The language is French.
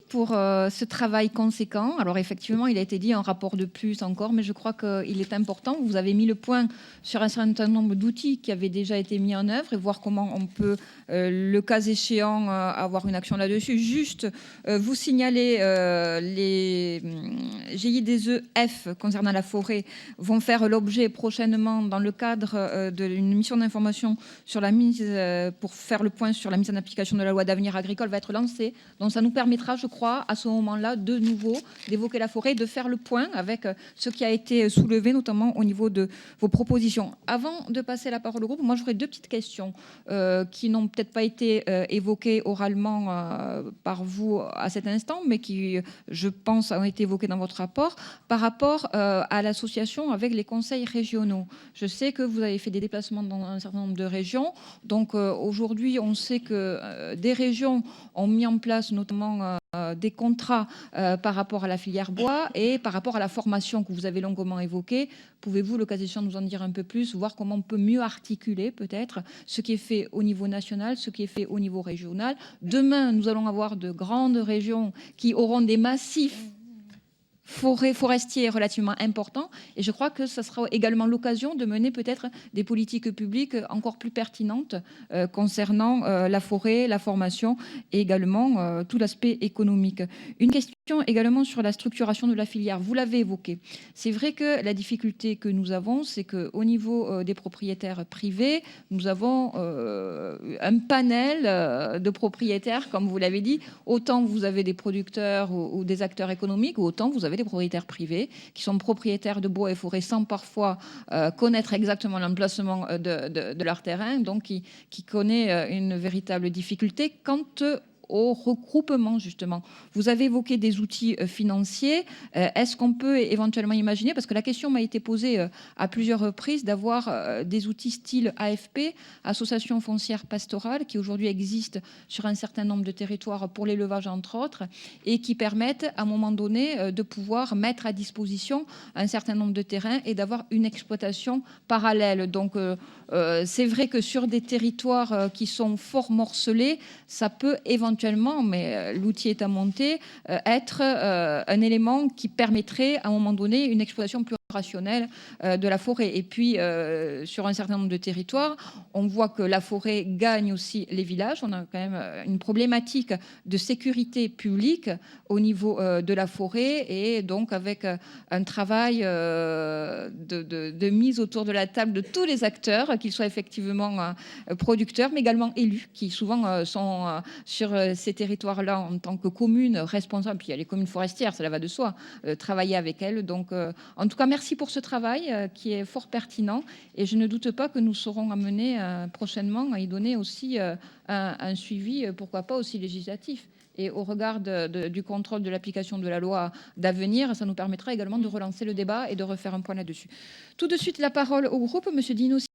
pour ce travail conséquent. Alors effectivement, il a été dit un rapport de plus encore, mais je crois qu'il est important. Vous avez mis le point sur un certain nombre d'outils qui avaient déjà été mis en œuvre et voir comment on peut, le cas échéant, avoir une action là-dessus. Juste vous signaler les GIDEF concernant la forêt vont faire l'objet prochainement dans le cadre d'une mission d'information sur la mise pour faire le point sur la mise en application de la loi d'avenir agricole va être lancée. Donc ça nous permettra, je crois, à ce moment-là, de nouveau, d'évoquer la forêt, de faire le point avec ce qui a été soulevé, notamment au niveau de vos propositions. Avant de passer la parole au groupe, moi j'aurais deux petites questions qui n'ont peut-être pas été évoquées oralement par vous à cet instant, mais qui, je pense, ont été évoquées dans votre rapport, par rapport à l'association avec les conseils régionaux. Je sais que vous avez fait des déplacements dans un certain nombre de régions. Donc aujourd'hui, on sait que des régions ont mis en place notamment des contrats par rapport à la filière bois et par rapport à la formation que vous avez longuement évoquée. Pouvez-vous, le cas échéant, nous en dire un peu plus, voir comment on peut mieux articuler peut-être ce qui est fait au niveau national, ce qui est fait au niveau régional. Demain, nous allons avoir de grandes régions qui auront des massifs forestiers relativement importants, et je crois que ce sera également l'occasion de mener peut-être des politiques publiques encore plus pertinentes concernant la forêt, la formation et également tout l'aspect économique. Une question également sur la structuration de la filière, vous l'avez évoqué. C'est vrai que la difficulté que nous avons, c'est qu'au niveau des propriétaires privés, nous avons un panel de propriétaires, comme vous l'avez dit. Autant vous avez des producteurs ou des acteurs économiques, ou autant vous avez des propriétaires privés qui sont propriétaires de bois et forêts sans parfois connaître exactement l'emplacement de leur terrain, donc qui connaît une véritable difficulté quant au regroupement, justement. Vous avez évoqué des outils financiers. Est-ce qu'on peut éventuellement imaginer, parce que la question m'a été posée à plusieurs reprises, d'avoir des outils style AFP, Association foncière pastorale, qui aujourd'hui existent sur un certain nombre de territoires pour l'élevage, entre autres, et qui permettent, à un moment donné, de pouvoir mettre à disposition un certain nombre de terrains et d'avoir une exploitation parallèle. Donc, c'est vrai que sur des territoires qui sont fort morcelés, ça peut éventuellement, mais l'outil est à monter, être un élément qui permettrait à un moment donné une exploitation plus rationnelle de la forêt. Et puis, sur un certain nombre de territoires, on voit que la forêt gagne aussi les villages. On a quand même une problématique de sécurité publique au niveau de la forêt, et donc avec un travail de mise autour de la table de tous les acteurs, qu'ils soient effectivement producteurs, mais également élus, qui souvent sont sur ces territoires-là en tant que communes responsables. Puis il y a les communes forestières, cela va de soi, travailler avec elles. Donc, en tout cas, merci pour ce travail qui est fort pertinent, et je ne doute pas que nous serons amenés prochainement à y donner aussi un suivi, pourquoi pas aussi législatif. Et au regard du contrôle de l'application de la loi d'avenir, ça nous permettra également de relancer le débat et de refaire un point là-dessus. Tout de suite, la parole au groupe, Monsieur Dino.